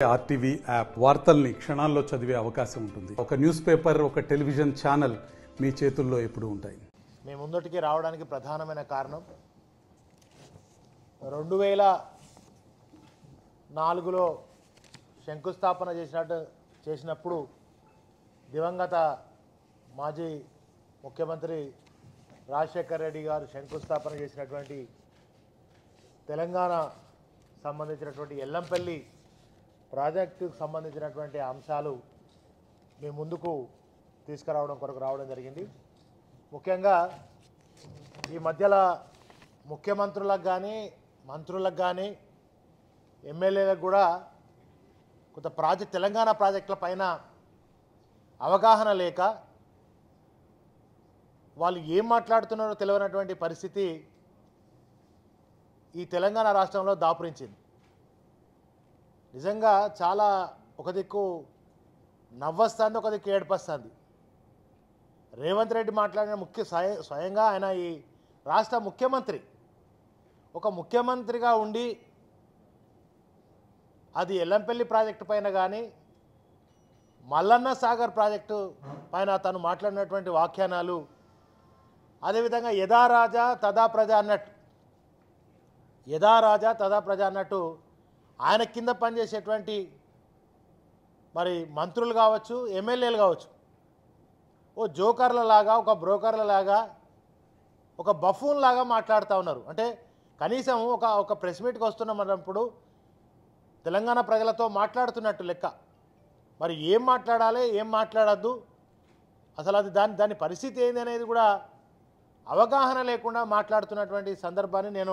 RTV app వార్తల్ని క్షణాల్లో చదివే అవకాశం ఉంటుంది. ఒక న్యూస్ పేపర్, ఒక టెలివిజన్ ఛానల్ మీ చేతుల్లో ఎప్పుడూ ఉంటాయి. మేము ముందటికి రావడానికి ప్రధానమైన కారణం 2004లో శంకుస్థాపన చేసినప్పుడు దివంగత మాజీ ముఖ్యమంత్రి రాజశేఖర్ రెడ్డి గారు శంకుస్థాపన చేసినటువంటి తెలంగాణ సంబంధించినటువంటి ఎల్లంపల్లి ప్రాజెక్టుకు సంబంధించినటువంటి అంశాలు మీ ముందుకు తీసుకురావడం కొరకు రావడం జరిగింది. ముఖ్యంగా ఈ మధ్యలో ముఖ్యమంత్రులకు కానీ మంత్రులకు కానీ ఎమ్మెల్యేలకు కూడా కొంత తెలంగాణ ప్రాజెక్టుల పైన అవగాహన లేక వాళ్ళు ఏం మాట్లాడుతున్నారో తెలియనటువంటి పరిస్థితి ఈ తెలంగాణ రాష్ట్రంలో దాపురించింది. నిజంగా చాలా ఒక దిక్కు నవ్వొస్తుంది, ఒక దిక్కు ఏడుపొస్తుంది. రేవంత్ రెడ్డి మాట్లాడిన స్వయంగా ఆయన ఈ రాష్ట్ర ముఖ్యమంత్రి, ఒక ముఖ్యమంత్రిగా ఉండి అది ఎల్లంపల్లి ప్రాజెక్టు పైన కానీ మల్లన్న సాగర్ ప్రాజెక్టు పైన తను మాట్లాడినటువంటి వ్యాఖ్యానాలు, అదేవిధంగా యథా రాజా తదా ప్రజ అన్నట్టు, యథా రాజా తదా ప్రజ అన్నట్టు ఆయన కింద పనిచేసేటువంటి మరి మంత్రులు కావచ్చు, ఎమ్మెల్యేలు కావచ్చు, ఓ జోకర్ల లాగా, ఒక బ్రోకర్ల లాగా, ఒక బఫూన్ లాగా మాట్లాడుతూ ఉన్నారు. అంటే కనీసం ఒక ప్రెస్ మీట్కి వస్తున్నామన్నప్పుడు తెలంగాణ ప్రజలతో మాట్లాడుతున్నట్టు లెక్క. మరి ఏం మాట్లాడాలి, ఏం మాట్లాడద్దు, అసలు అది దాని పరిస్థితి ఏంది అనేది కూడా అవగాహన లేకుండా మాట్లాడుతున్నటువంటి సందర్భాన్ని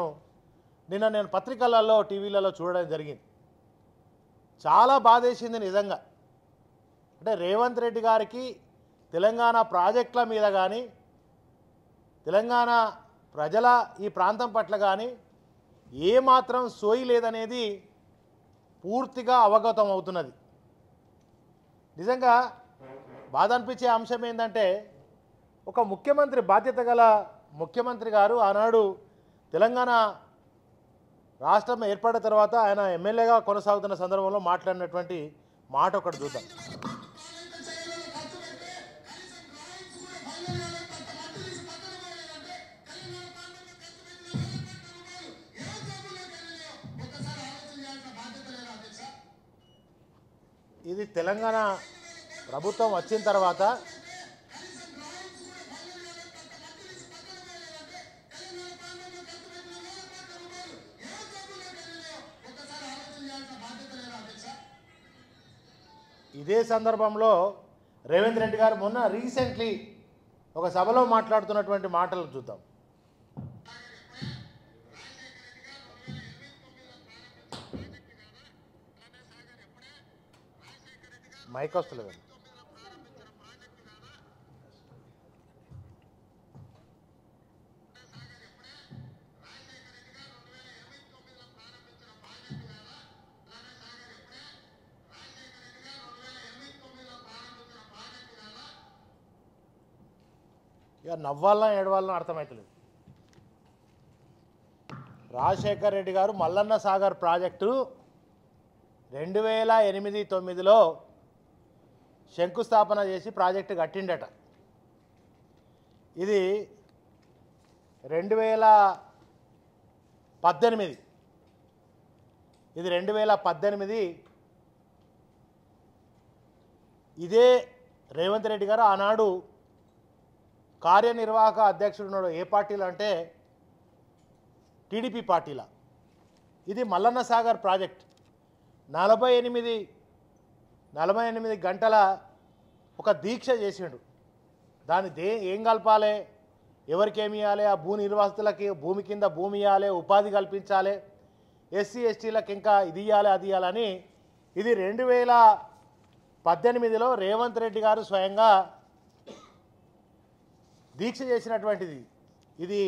నిన్న నేను పత్రికలలో, టీవీలలో చూడడం జరిగింది. చాలా బాధేసింది నిజంగా. అంటే రేవంత్ రెడ్డి గారికి తెలంగాణ ప్రాజెక్టుల మీద కానీ తెలంగాణ ప్రజల ఈ ప్రాంతం పట్ల కానీ ఏమాత్రం సోయి లేదనేది పూర్తిగా అవగతం అవుతున్నది. నిజంగా బాధ అనిపించే అంశం ఏంటంటే, ఒక ముఖ్యమంత్రి, బాధ్యత గల ముఖ్యమంత్రి గారు ఆనాడు తెలంగాణ రాష్ట్రం ఏర్పడిన తర్వాత ఆయన ఎమ్మెల్యేగా కొనసాగుతున్న సందర్భంలో మాట్లాడినటువంటి మాట ఒకటి చూద్దాం. ఇది తెలంగాణ ప్రభుత్వం వచ్చిన తర్వాత ఇదే సందర్భంలో రేవంత్ రెడ్డి గారు మొన్న రీసెంట్లీ ఒక సభలో మాట్లాడుతున్నటువంటి మాటలు చూద్దాం. మైక్ వస్తలేదు. ఇక నవ్వాలన్నా ఏడవాలన్నా అర్థమవుతలేదు. రాజశేఖర్ రెడ్డి గారు మల్లన్న సాగర్ ప్రాజెక్టు 2008-09లో శంకుస్థాపన చేసి ప్రాజెక్టు కట్టిండట. ఇది 2018 ఇదే రేవంత్ రెడ్డి గారు ఆనాడు కార్యనిర్వాహక అధ్యక్షుడు ఉన్నాడు. ఏ పార్టీలో అంటే టీడీపీ పార్టీలో. ఇది మల్లన్న సాగర్ ప్రాజెక్ట్ 48 గంటల ఒక దీక్ష చేసిండు. ఏం కలపాలి, ఎవరికేమి ఇవ్వాలి, ఆ భూ నిర్వాసితులకి భూమి కింద భూమి ఇవ్వాలి, ఉపాధి కల్పించాలి, ఎస్సీ ఎస్టీలకు ఇంకా ఇది ఇవ్వాలి, అది ఇవ్వాలని. ఇది 2018లో రేవంత్ రెడ్డి గారు స్వయంగా దీక్ష చేసినటువంటిది. ఇది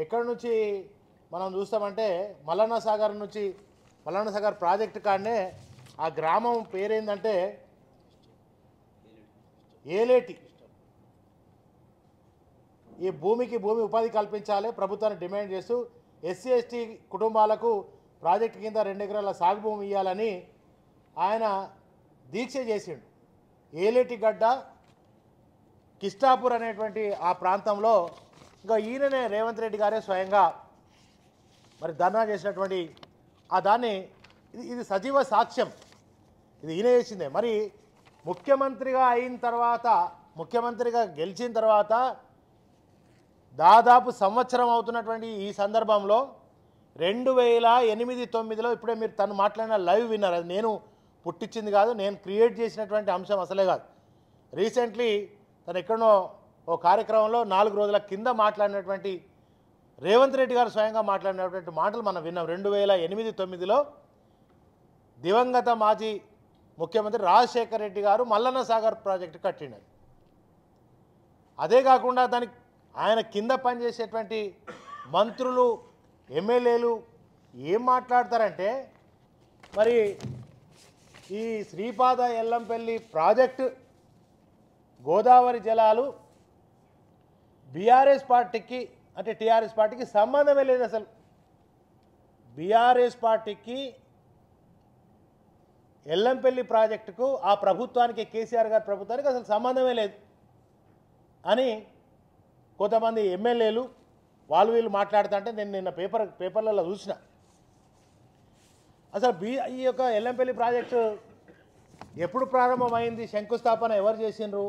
ఎక్కడి నుంచి మనం చూస్తామంటే మల్లన్న సాగర్ ప్రాజెక్టు కాడనే ఆ గ్రామం పేరేందంటే ఏలేటి. ఈ భూమి ఉపాధి కల్పించాలి ప్రభుత్వాన్ని డిమాండ్ చేస్తూ ఎస్సీ ఎస్టీ కుటుంబాలకు ప్రాజెక్టు కింద 2 ఎకరాల సాగు భూమి ఇవ్వాలని ఆయన దీక్ష చేసిండు. ఏలేటిగడ్డ కిష్టాపూర్ అనేటువంటి ఆ ప్రాంతంలో ఇంకా ఈయననే రేవంత్ రెడ్డి గారే స్వయంగా మరి ధర్నా చేసినటువంటి ఆ దాన్ని ఇది సజీవ సాక్ష్యం. ఇది ఈయన చేసిందే. మరి ముఖ్యమంత్రిగా అయిన తర్వాత, ముఖ్యమంత్రిగా గెలిచిన తర్వాత దాదాపు సంవత్సరం అవుతున్నటువంటి ఈ సందర్భంలో 2008-9లో ఇప్పుడే మీరు తను మాట్లాడిన లైవ్ విన్నారు. అది నేను పుట్టించింది కాదు, నేను క్రియేట్ చేసినటువంటి అంశం అసలే కాదు. రీసెంట్లీ తను ఎక్కడో ఓ కార్యక్రమంలో 4 రోజుల కింద మాట్లాడినటువంటి రేవంత్ రెడ్డి గారు స్వయంగా మాట్లాడినటువంటి మాటలు మనం విన్నాం. 2008-9లో దివంగత మాజీ ముఖ్యమంత్రి రాజశేఖర రెడ్డి గారు మల్లన్న సాగర్ ప్రాజెక్టు కట్టినారు. అదే కాకుండా దానికి ఆయన కింద పనిచేసేటువంటి మంత్రులు, ఎమ్మెల్యేలు ఏం మాట్లాడతారంటే, మరి ఈ శ్రీపాద ఎల్లంపల్లి ప్రాజెక్టు గోదావరి జలాలు బీఆర్ఎస్ పార్టీకి అంటే టీఆర్ఎస్ పార్టీకి సంబంధమే లేదు. అసలు బీఆర్ఎస్ పార్టీకి ఎల్లంపల్లి ప్రాజెక్టుకు ఆ ప్రభుత్వానికి, కేసీఆర్ గారి ప్రభుత్వానికి అసలు సంబంధమే లేదు అని కొంతమంది ఎమ్మెల్యేలు వీళ్ళు మాట్లాడుతుంటే నేను నిన్న పేపర్లలో చూసిన. అసలు ఈ యొక్క ఎల్లంపల్లి ప్రాజెక్టు ఎప్పుడు ప్రారంభమైంది, శంకుస్థాపన ఎవరు చేసిండ్రు,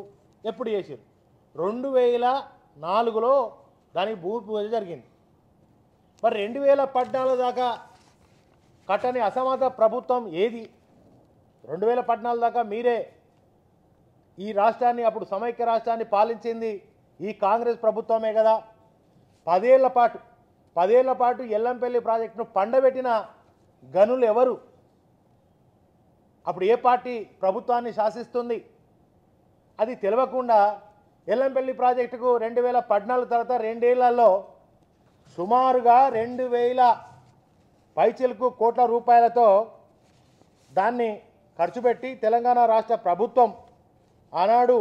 ఎప్పుడు చేసిండ్రు? 2004లో దానికి భూమి పూజ జరిగింది. మరి 2014 దాకా కట్టని అసమర్థ ప్రభుత్వం ఏది? 2014 దాకా మీరే ఈ రాష్ట్రాన్ని, అప్పుడు సమైక్య రాష్ట్రాన్ని పాలించింది ఈ కాంగ్రెస్ ప్రభుత్వమే కదా. 10 ఏళ్ల పాటు ఎల్లంపల్లి ప్రాజెక్టును పండబెట్టిన గనులు ఎవరు? అప్పుడు ఏ పార్టీ ప్రభుత్వాన్ని శాసిస్తుంది? అది తెలియకుండా ఎల్లంపల్లి ప్రాజెక్టుకు 2014 తర్వాత 2 ఏళ్లలో సుమారుగా 2000 పైచిలకు కోట్ల రూపాయలతో దాన్ని ఖర్చు పెట్టి తెలంగాణ రాష్ట్ర ప్రభుత్వం ఆనాడు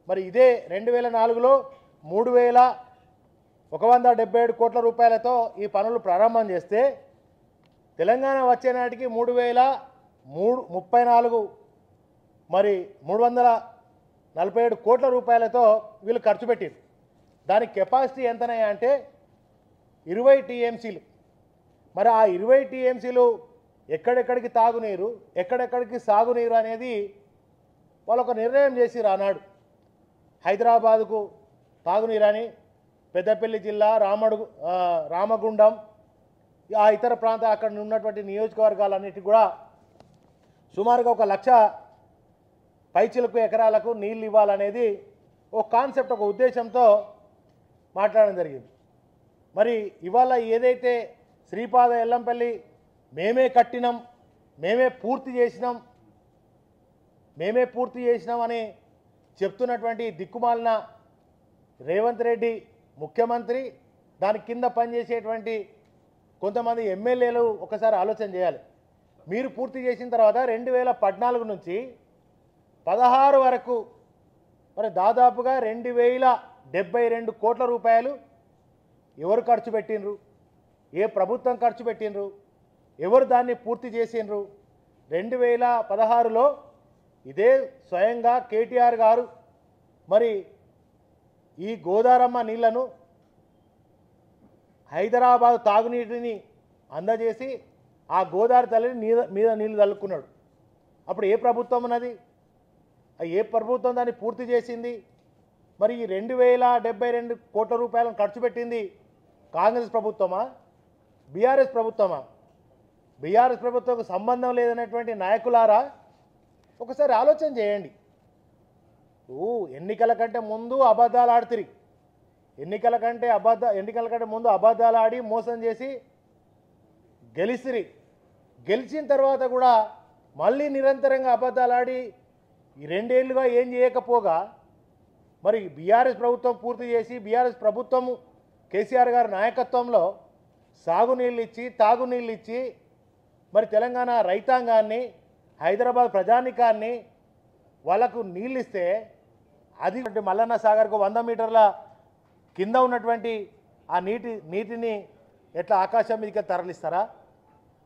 మరి ఇదే 2004లో 3177 కోట్ల రూపాయలతో ఈ పనులు ప్రారంభం చేస్తే తెలంగాణ వచ్చే నాటికి 3034 మరి 347 కోట్ల రూపాయలతో వీళ్ళు ఖర్చు పెట్టారు. దాని కెపాసిటీ ఎంతనయ్యా అంటే 20 టీఎంసీలు. మరి ఆ 20 టీఎంసీలు ఎక్కడెక్కడికి తాగునీరు, ఎక్కడెక్కడికి సాగునీరు అనేది వాళ్ళు ఒక నిర్ణయం చేసిరు ఆనాడు. హైదరాబాదుకు తాగునీరని, పెద్దపల్లి జిల్లా రామగుండం, ఆ ఇతర ప్రాంత అక్కడ ఉన్నటువంటి నియోజకవర్గాలన్నిటికీ కూడా సుమారుగా 1 లక్ష పైచిలకు ఎకరాలకు నీళ్ళు ఇవ్వాలనేది ఒక కాన్సెప్ట్, ఒక ఉద్దేశంతో మాట్లాడడం జరిగింది. మరి ఇవాళ ఏదైతే శ్రీపాద ఎల్లంపల్లి మేమే కట్టినాం, మేమే పూర్తి చేసినాం అని చెప్తున్నటువంటి దిక్కుమాలిన రేవంత్ రెడ్డి ముఖ్యమంత్రి, దాని కింద పనిచేసేటువంటి కొంతమంది ఎమ్మెల్యేలు ఒకసారి ఆలోచన చేయాలి. మీరు పూర్తి చేసిన తర్వాత 2014 నుంచి 16 వరకు మరి దాదాపుగా 2072 కోట్ల రూపాయలు ఎవరు ఖర్చు పెట్టినరు? ఏ ప్రభుత్వం ఖర్చు పెట్టినరు? ఎవరు దాన్ని పూర్తి చేసినరు? 2016లో ఇదే స్వయంగా కేటీఆర్ గారు మరి ఈ గోదారమ్మ నీళ్లను హైదరాబాద్ తాగునీటిని అందజేసి ఆ గోదావరి తల్లిని మీద నీళ్లు తల్లుకున్నాడు. అప్పుడు ఏ ప్రభుత్వం ఉన్నది? ఏ ప్రభుత్వం దాన్ని పూర్తి చేసింది? మరి ఈ 2072 కోట్ల రూపాయలను ఖర్చు పెట్టింది కాంగ్రెస్ ప్రభుత్వమా, బీఆర్ఎస్ ప్రభుత్వమా? బీఆర్ఎస్ ప్రభుత్వంకు సంబంధం లేదనేటువంటి నాయకులారా ఒకసారి ఆలోచన చేయండి. ఎన్నికల కంటే ముందు అబద్ధాలు ఆడుతిరి, ఎన్నికల కంటే ముందు అబద్ధాలు ఆడి మోసం చేసి గెలిసిరి. గెలిచిన తర్వాత కూడా మళ్ళీ నిరంతరంగా అబద్ధాలు ఆడి ఈ 2 ఏళ్లుగా ఏం చేయకపోగా మరి బీఆర్ఎస్ ప్రభుత్వం పూర్తి చేసి, బీఆర్ఎస్ ప్రభుత్వం కేసీఆర్ గారి నాయకత్వంలో సాగునీళ్ళు ఇచ్చి, తాగునీళ్ళు ఇచ్చి మరి తెలంగాణ రైతాంగాన్ని, హైదరాబాద్ ప్రజానికాన్ని వాళ్ళకు నీళ్ళు ఇస్తే అది మల్లన్న సాగర్కు 100 మీటర్ల కింద ఉన్నటువంటి ఆ నీటిని ఎట్లా ఆకాశం మీదకి తరలిస్తారా?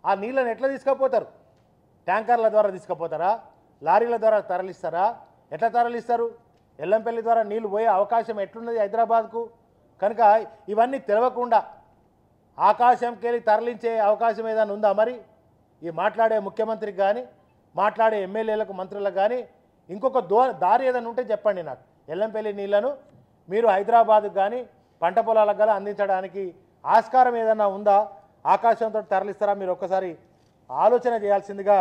ఆ నీళ్ళని ఎట్లా తీసుకుపోతారు? ట్యాంకర్ల ద్వారా తీసుకుపోతారా, లారీల ద్వారా తరలిస్తారా, ఎట్లా తరలిస్తారు? ఎల్లంపల్లి ద్వారా నీళ్లు పోయే అవకాశం ఎట్లున్నది హైదరాబాద్కు? కనుక ఇవన్నీ తెలవకుండా ఆకాశంకి వెళ్ళి తరలించే అవకాశం ఏదైనా ఉందా? మరి ఈ మాట్లాడే ముఖ్యమంత్రికి కానీ మాట్లాడే ఎమ్మెల్యేలకు మంత్రులకు కానీ ఇంకొక దారి ఏదైనా ఉంటే చెప్పండి నాకు. ఎల్లంపల్లి నీళ్లను మీరు హైదరాబాద్కు కానీ పంట పొలాలకు కానీ అందించడానికి ఆస్కారం ఏదైనా ఉందా? ఆకాశంతో తరలిస్తారా? మీరు ఒక్కసారి ఆలోచన చేయాల్సిందిగా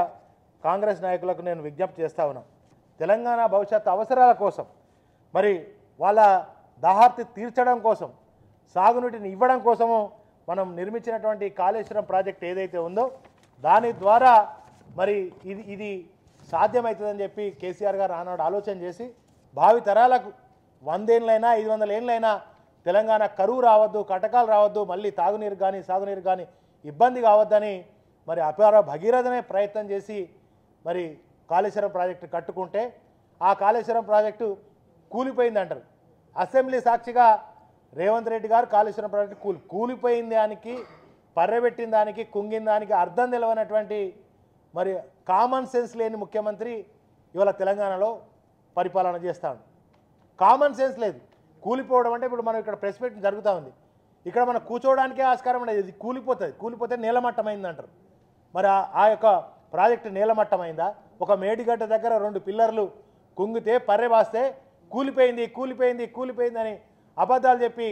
కాంగ్రెస్ నాయకులకు నేను విజ్ఞప్తి చేస్తా ఉన్నాను. తెలంగాణ భవిష్యత్తు అవసరాల కోసం, మరి వాళ్ళ దాహార్తి తీర్చడం కోసం, సాగునీటిని ఇవ్వడం కోసము మనం నిర్మించినటువంటి కాళేశ్వరం ప్రాజెక్ట్ ఏదైతే ఉందో దాని ద్వారా మరి ఇది సాధ్యమవుతుందని చెప్పి కేసీఆర్ గారు ఆనాడు ఆలోచన చేసి భావి తరాలకు 100 ఏళ్ళైనా 500 ఏళ్ళైనా తెలంగాణ కరువు రావద్దు, కటకాలు రావద్దు, మళ్ళీ తాగునీరు కానీ సాగునీరు కానీ ఇబ్బంది కావద్దని మరి అపార భగీరథనే ప్రయత్నం చేసి మరి కాళేశ్వరం ప్రాజెక్టు కట్టుకుంటే ఆ కాళేశ్వరం ప్రాజెక్టు కూలిపోయింది అంటారు. అసెంబ్లీ సాక్షిగా రేవంత్ రెడ్డి గారు కాళేశ్వరం ప్రాజెక్టు కూలిపోయిన దానికి, పర్రెబెట్టిన దానికి, కుంగిన దానికి అర్థం తెలవనటువంటి మరి కామన్ సెన్స్ లేని ముఖ్యమంత్రి ఇవాళ తెలంగాణలో పరిపాలన చేస్తాడు. కామన్ సెన్స్ లేదు. కూలిపోవడం అంటే ఇప్పుడు మనం ఇక్కడ ప్రెస్ మీట్ జరుగుతూ ఉంది, ఇక్కడ మనం కూర్చోవడానికే ఆస్కారం ఉండదు. ఇది కూలిపోతే నీలమట్టమైంది అంటారు. మరి ఆ యొక్క ప్రాజెక్టు నీలమట్టమైందా? ఒక మేడిగడ్డ దగ్గర 2 పిల్లర్లు కుంగితే పర్రె బాస్తే కూలిపోయింది అని అబద్ధాలు చెప్పి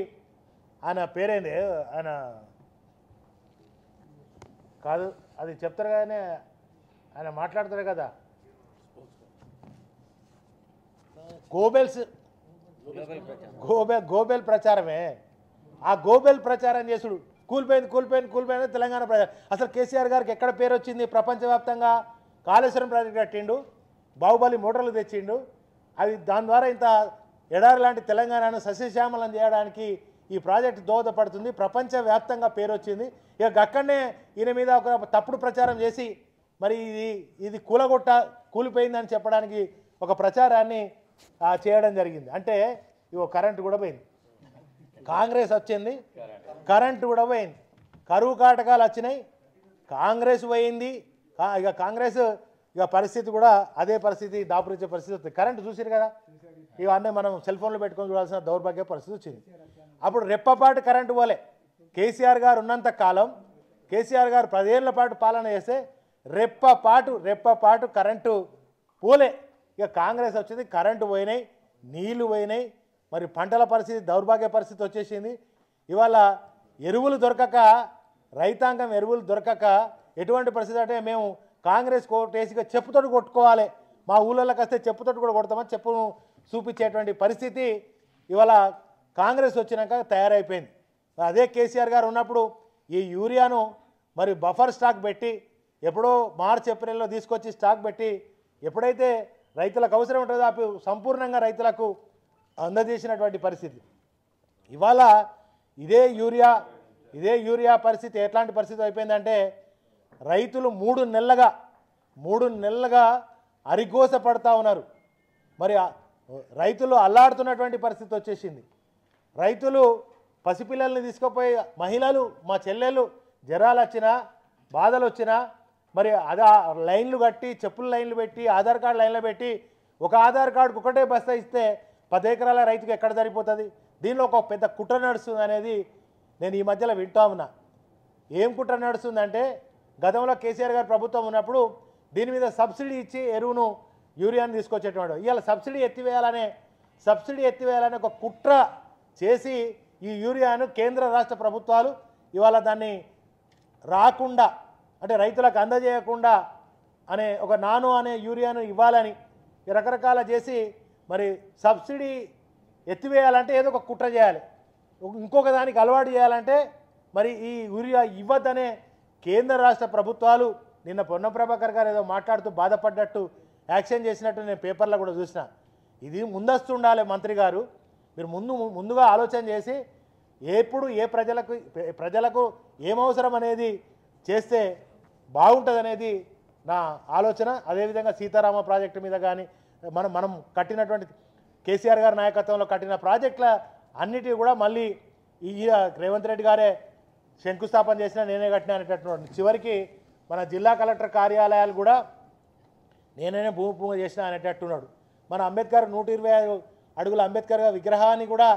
ఆయన పేరేంది, ఆయన కాదు అది చెప్తారు కానీ ఆయన మాట్లాడతారు కదా, గోబెల్ ప్రచారమే. ఆ గోబెల్ ప్రచారం చేసుడు కూలిపోయింది తెలంగాణ ప్రజలు. అసలు కేసీఆర్ గారికి ఎక్కడ పేరు వచ్చింది ప్రపంచవ్యాప్తంగా? కాళేశ్వరం ప్రాజెక్ట్ కట్టిండు, బాహుబలి మోటార్లు తెచ్చిండు, అవి దాని ద్వారా ఇంత ఎడారి లాంటి తెలంగాణను సస్యశ్యామలం చేయడానికి ఈ ప్రాజెక్టు దోహదపడుతుంది, ప్రపంచవ్యాప్తంగా పేరు వచ్చింది. ఇక అక్కడనే ఈయన మీద ఒక తప్పుడు ప్రచారం చేసి మరి ఇది కూలిపోయిందని చెప్పడానికి ఒక ప్రచారాన్ని చేయడం జరిగింది. అంటే ఇవో కరెంటు కూడా పోయింది, కాంగ్రెస్ వచ్చింది, కరెంటు కూడా పోయింది, కరువు కాటకాలు వచ్చినాయి, కాంగ్రెస్ పోయింది. ఇక కాంగ్రెస్ ఇక పరిస్థితి కూడా అదే పరిస్థితి, దాపురించే పరిస్థితి వస్తుంది. కరెంటు చూసారు కదా, ఇవన్నీ మనం సెల్ ఫోన్లో పెట్టుకొని చూడాల్సిన దౌర్భాగ్య పరిస్థితి వచ్చింది. అప్పుడు రెప్పపాటు కరెంటు పోలే. కేసీఆర్ గారు ఉన్నంత కాలం, కేసీఆర్ గారు 10 ఏళ్ల పాటు పాలన చేస్తే రెప్పపాటు కరెంటు పోలే. ఇక కాంగ్రెస్ వచ్చింది, కరెంటు పోయినాయి, నీళ్లు పోయినాయి, మరి పంటల పరిస్థితి దౌర్భాగ్య పరిస్థితి వచ్చేసింది. ఇవాళ ఎరువులు దొరకక, రైతాంగం ఎరువులు దొరకక ఎటువంటి పరిస్థితి అంటే మేము కాంగ్రెస్ కోటేసిగా చెప్పుతోటి కొట్టుకోవాలి, మా ఊళ్ళలోకి వస్తే చెప్పుతోటి కూడా కొడతామని చెప్పును చూపించేటువంటి పరిస్థితి ఇవాళ కాంగ్రెస్ వచ్చినాక తయారైపోయింది. అదే కేసీఆర్ గారు ఉన్నప్పుడు ఈ యూరియాను మరి బఫర్ స్టాక్ పెట్టి ఎప్పుడో మార్చి ఏప్రిల్లో తీసుకొచ్చి స్టాక్ పెట్టి ఎప్పుడైతే రైతులకు అవసరం ఉంటుందో అప్పుడు సంపూర్ణంగా రైతులకు అందజేసినటువంటి పరిస్థితి. ఇవాళ ఇదే యూరియా పరిస్థితి ఎట్లాంటి పరిస్థితి అయిపోయిందంటే రైతులు 3 నెలలుగా అరిగోస పడతా ఉన్నారు. మరి రైతులు అల్లాడుతున్నటువంటి పరిస్థితి వచ్చేసింది. రైతులు పసిపిల్లల్ని తీసుకుపోయి మహిళలు, మా చెల్లెలు జ్వరాలు వచ్చినా బాధలు వచ్చినా మరి అదే లైన్లు కట్టి, చెప్పుల లైన్లు పెట్టి, ఆధార్ కార్డు లైన్లో పెట్టి, ఒక ఆధార్ కార్డుకు ఒకటే బస్తా ఇస్తే 10 ఎకరాల రైతుకు ఎక్కడ సరిపోతుంది? దీనిలో ఒక పెద్ద కుట్ర నడుస్తుంది అనేది నేను ఈ మధ్యలో వింటా ఉన్నా. ఏం కుట్ర నడుస్తుందంటే గతంలో కేసీఆర్ గారు ప్రభుత్వం ఉన్నప్పుడు దీని మీద సబ్సిడీ ఇచ్చి ఎరువును యూరియాను తీసుకొచ్చేటవాడు. ఇవాళ సబ్సిడీ ఎత్తివేయాలనే ఒక కుట్ర చేసి ఈ యూరియాను కేంద్ర రాష్ట్ర ప్రభుత్వాలు ఇవాళ దాన్ని రాకుండా అంటే రైతులకు అందజేయకుండా అనే ఒక నానో అనే యూరియాను ఇవ్వాలని రకరకాల చేసి మరి సబ్సిడీ ఎత్తివేయాలంటే ఏదో ఒక కుట్ర చేయాలి, ఇంకొక దానికి అలవాటు చేయాలంటే మరి ఈ యూరియా ఇవ్వద్దనే కేంద్ర రాష్ట్ర ప్రభుత్వాలు నిన్న పొన్నం ప్రభాకర్ గారు ఏదో మాట్లాడుతూ బాధపడ్డట్టు యాక్షన్ చేసినట్టు నేను పేపర్లో కూడా చూసిన. ఇది ముందస్తు ఉండాలి మంత్రి గారు, మీరు ముందుగా ఆలోచన చేసి ఎప్పుడు ఏ ప్రజలకు ఏమవసరం అనేది చేస్తే బాగుంటుంది అనేది నా ఆలోచన. అదేవిధంగా సీతారామ ప్రాజెక్టు మీద కానీ మనం కట్టినటువంటి కేసీఆర్ గారి నాయకత్వంలో కట్టిన ప్రాజెక్టుల అన్నిటివి కూడా మళ్ళీ ఈ రేవంత్ రెడ్డి గారే శంకుస్థాపన చేసినా నేనే కట్టినా అనేటటువంటి చివరికి మన జిల్లా కలెక్టర్ కార్యాలయాలు కూడా నేనే భూమి పూజ చేసిన అనేటట్టున్నాడు. మన అంబేద్కర్ 125 అడుగుల అంబేద్కర్ విగ్రహాన్ని కూడా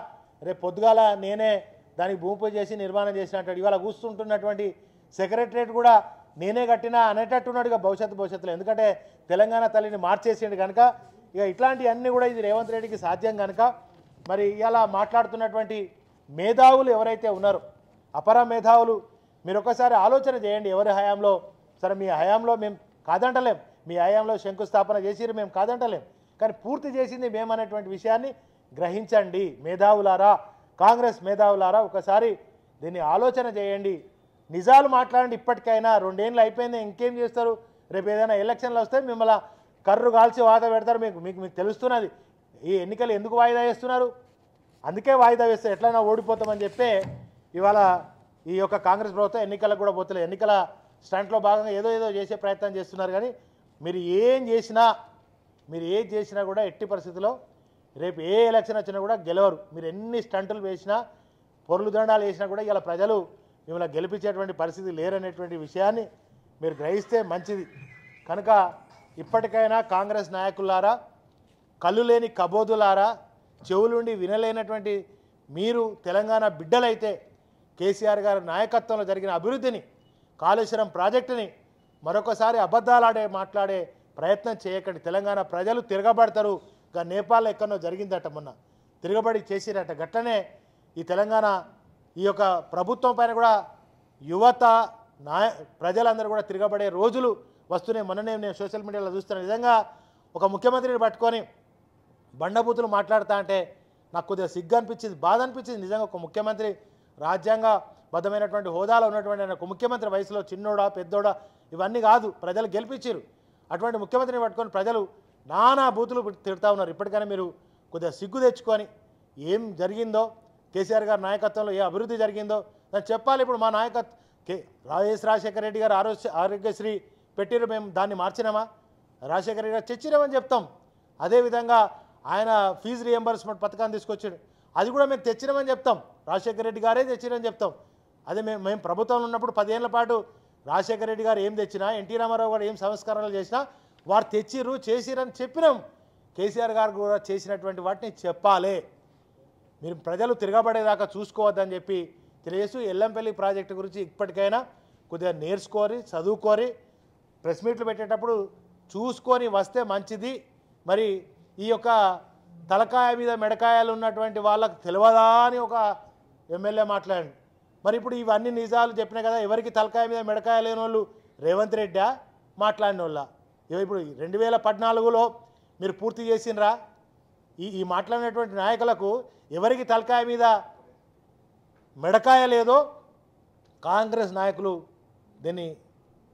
రేపు పొద్దుగాల నేనే దానికి భూమి పూజ చేసి నిర్మాణం చేసిన అంటాడు. ఇవాళ కూర్చుంటున్నటువంటి సెక్రటరేట్ కూడా నేనే కట్టినా అనేటట్టున్నాడు ఇక భవిష్యత్తులో. ఎందుకంటే తెలంగాణ తల్లిని మార్చేసిండు కనుక ఇక ఇట్లాంటివన్నీ కూడా ఇది రేవంత్ రెడ్డికి సాధ్యం కనుక మరి ఇలా మాట్లాడుతున్నటువంటి మేధావులు ఎవరైతే ఉన్నారో అపర మేధావులు మీరు ఒకసారి ఆలోచన చేయండి. ఎవరి హయాంలో సరే మీ హయాంలో మేము కాదంటలేం, మీ హయాంలో శంకుస్థాపన చేసిరు మేము కాదంటలేం, కానీ పూర్తి చేసింది మేమనేటువంటి విషయాన్ని గ్రహించండి మేధావులారా, కాంగ్రెస్ మేధావులారా. ఒకసారి దీన్ని ఆలోచన చేయండి, నిజాలు మాట్లాడండి. ఇప్పటికైనా 2 ఏళ్ళు అయిపోయింది, ఇంకేం చేస్తారు? రేపు ఏదైనా ఎలక్షన్లు వస్తే మిమ్మల్ని కర్రు కాల్చి వాద పెడతారు. మీకు తెలుస్తున్నది ఈ ఎన్నికలు ఎందుకు వాయిదా వేస్తున్నారు. అందుకే వాయిదా వేస్తే ఎట్లయినా ఓడిపోతామని చెప్పే ఇవాళ ఈ యొక్క కాంగ్రెస్ ప్రభుత్వం ఎన్నికలకు కూడా పోతలేదు. ఎన్నికల స్టంట్లో భాగంగా ఏదో చేసే ప్రయత్నం చేస్తున్నారు. కానీ మీరు ఏం చేసినా కూడా ఎట్టి పరిస్థితుల్లో రేపు ఏ ఎలక్షన్ వచ్చినా కూడా గెలవరు. మీరు ఎన్ని స్టంటులు వేసినా పొర్లు దండాలు వేసినా కూడా ఇలా ప్రజలు మిమ్మల్ని గెలిపించేటువంటి పరిస్థితి లేరనేటువంటి విషయాన్ని మీరు గ్రహిస్తే మంచిది. కనుక ఇప్పటికైనా కాంగ్రెస్ నాయకులారా, కళ్ళు లేని కబోదులారా, చెవులుండి వినలేనటువంటి మీరు తెలంగాణ బిడ్డలైతే కేసీఆర్ గారి నాయకత్వంలో జరిగిన అభివృద్ధిని, కాళేశ్వరం ప్రాజెక్టుని మరొకసారి మాట్లాడే ప్రయత్నం చేయకండి. తెలంగాణ ప్రజలు తిరగబడతారు. నేపాల్లో ఎక్కడో జరిగిందట, మొన్న తిరగబడి చేసిరట. గట్లనే ఈ తెలంగాణ ఈ యొక్క ప్రభుత్వం పైన కూడా యువత ప్రజలందరూ కూడా తిరగబడే రోజులు వస్తున్నాయి. మొన్ననే నేను సోషల్ మీడియాలో చూస్తున్నాను. నిజంగా ఒక ముఖ్యమంత్రిని పట్టుకొని బండబూతులు మాట్లాడుతా అంటే నాకు కొద్దిగా సిగ్గు అనిపించింది, బాధ అనిపించింది. నిజంగా ఒక ముఖ్యమంత్రి రాజ్యాంగబద్ధమైనటువంటి హోదాలో ఉన్నటువంటి ఒక ముఖ్యమంత్రి వయసులో చిన్నోడా పెద్దోడా ఇవన్నీ కాదు, ప్రజలు గెలిపించారు. అటువంటి ముఖ్యమంత్రిని పట్టుకొని ప్రజలు నానా బూతులు తిడతా ఉన్నారు. ఇప్పటికైనా మీరు కొద్దిగా సిగ్గు తెచ్చుకొని ఏం జరిగిందో, కేసీఆర్ గారి నాయకత్వంలో ఏ అభివృద్ధి జరిగిందో దాన్ని చెప్పాలి. ఇప్పుడు మా వైఎస్ రాజశేఖర రెడ్డి గారు ఆరోగ్యశ్రీ పెట్టిరు, మేము దాన్ని మార్చినామా? రాజశేఖర రెడ్డి గారు తెచ్చినామని చెప్తాం. అదేవిధంగా ఆయన ఫీజు రియంబర్స్మెంట్ పథకాన్ని తీసుకొచ్చాడు, అది కూడా మేము తెచ్చినామని చెప్తాం. రాజశేఖర రెడ్డి గారే తెచ్చిరని చెప్తాం. అదే మేము ప్రభుత్వంలో ఉన్నప్పుడు 10 ఏళ్ల పాటు రాజశేఖర రెడ్డి గారు ఏం తెచ్చినా, ఎన్టీ రామారావు గారు ఏం సంస్కరణలు చేసినా వారు చేసిరని చెప్పినాం. కేసీఆర్ గారు కూడా చేసినటువంటి వాటిని చెప్పాలి. మీరు ప్రజలు తిరగబడేదాకా చూసుకోవద్దని చెప్పి తెలియజేస్తూ ఎల్లంపల్లి ప్రాజెక్టు గురించి ఇప్పటికైనా కొద్దిగా నేర్చుకొని చదువుకొని ప్రెస్ మీట్లు పెట్టేటప్పుడు చూసుకొని వస్తే మంచిది. మరి ఈ యొక్క తలకాయ మీద మెడకాయలు ఉన్నటువంటి వాళ్ళకు తెలియదా అని ఒక ఎమ్మెల్యే మాట్లాడండి. మరి ఇప్పుడు ఇవన్నీ నిజాలు చెప్పినా కదా, ఎవరికి తలకాయ మీద మెడకాయ లేని వాళ్ళు రేవంత్ రెడ్డా మాట్లాడిన వాళ్ళ? ఇప్పుడు 2014లో మీరు పూర్తి చేసినరా? ఈ మాట్లాడినటువంటి నాయకులకు ఎవరికి తలకాయ మీద మెడకాయ లేదో కాంగ్రెస్ నాయకులు దీన్ని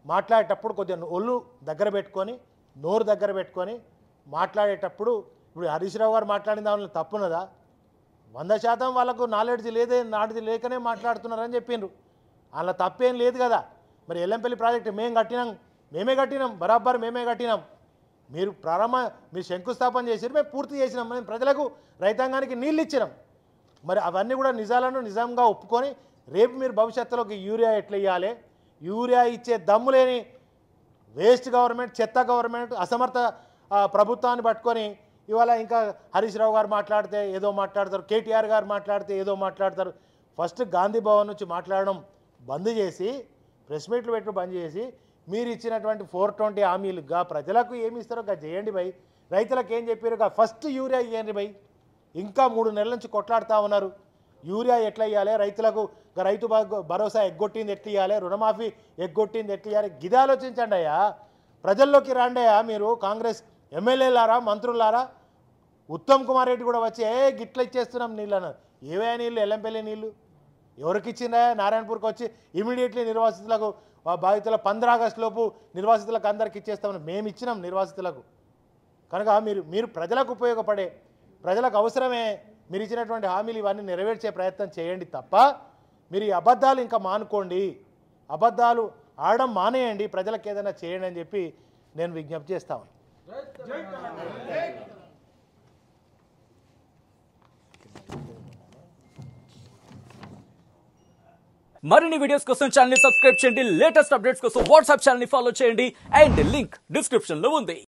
మాట్లాడేటప్పుడు కొద్దిగా ఒళ్ళు దగ్గర పెట్టుకొని, నోరు దగ్గర పెట్టుకొని మాట్లాడేటప్పుడు ఇప్పుడు హరీష్ రావు గారు మాట్లాడిన దానిలో తప్పున్నదా? 100% వాళ్ళకు నాలెడ్జ్ లేకనే మాట్లాడుతున్నారని చెప్పిండ్రు. అలా తప్పేం లేదు కదా. మరి ఎల్లంపల్లి ప్రాజెక్టు మేమే కట్టినాం, బరాబర్ మేమే కట్టినాం. మీరు శంకుస్థాపన చేసారు, మేము పూర్తి చేసినాం. మేము ప్రజలకు, రైతాంగానికి నీళ్ళు ఇచ్చినాం. మరి అవన్నీ కూడా నిజాలను నిజంగా ఒప్పుకొని రేపు మీరు భవిష్యత్తులోకి యూరియా ఎట్లా ఇవ్వాలి, యూరియా ఇచ్చే దమ్ము లేని వేస్ట్ గవర్నమెంట్, చెత్త గవర్నమెంట్, అసమర్థ ప్రభుత్వాన్ని పట్టుకొని ఇవాళ ఇంకా హరీష్ రావు గారు మాట్లాడితే ఏదో మాట్లాడతారు, కేటీఆర్ గారు మాట్లాడితే ఏదో మాట్లాడతారు. ఫస్ట్ గాంధీ భవన్ నుంచి మాట్లాడడం బంద్ చేసి, ప్రెస్ మీట్లు పెట్టడం బంద్ చేసి, మీరు ఇచ్చినటువంటి 420 హామీలుగా ప్రజలకు ఏమి ఇస్తారో చేయండి భయ్. రైతులకు ఏం చెప్పారు? ఫస్ట్ యూరియా ఇవ్వండి భయ్. ఇంకా 3 నెలల నుంచి కొట్లాడుతూ ఉన్నారు. యూరియా ఎట్లా ఇవ్వాలి, రైతులకు రైతు భరోసా ఎగ్గొట్టింది ఎట్లా ఇవ్వాలి, రుణమాఫీ ఎగ్గొట్టింది ఎట్లా ఇవ్వాలి, గిది ఆలోచించండి అయ్యా. ప్రజల్లోకి రాండి అయ్యా. మీరు కాంగ్రెస్ ఎమ్మెల్యేలారా, మంత్రులారా, ఉత్తమ్ కుమార్ రెడ్డి కూడా వచ్చి గిట్ల ఇచ్చేస్తున్నాం నీళ్ళు అన్నారు. ఏవే నీళ్ళు? ఎల్లంపల్లి నీళ్ళు ఎవరికి ఇచ్చిందా? నారాయణపూర్కి వచ్చి ఇమీడియట్లీ నిర్వాసితులకు బాధితుల 15 ఆగస్టు లోపు నిర్వాసితులకు అందరికి ఇచ్చేస్తామని మేము ఇచ్చినాం నిర్వాసితులకు. కనుక మీరు ప్రజలకు ఉపయోగపడే, ప్రజలకు అవసరమే మీరు ఇచ్చినటువంటి హామీలు ఇవన్నీ నెరవేర్చే ప్రయత్నం చేయండి తప్ప మీరు ఈ అబద్ధాలు ఇంకా మానుకోండి. అబద్ధాలు ఆడడం మానేయండి, ప్రజలకు ఏదైనా చేయండి అని చెప్పి నేను విజ్ఞప్తి చేస్తాను. మరిన్ని వీడియోస్ కోసం ఛానల్ ని సబ్స్క్రైబ్ చేయండి. లేటెస్ట్ అప్డేట్స్ కోసం వాట్సాప్ ఛానల్ ని ఫాలో చేయండి. అండ్ లింక్ డిస్క్రిప్షన్ లో ఉంది.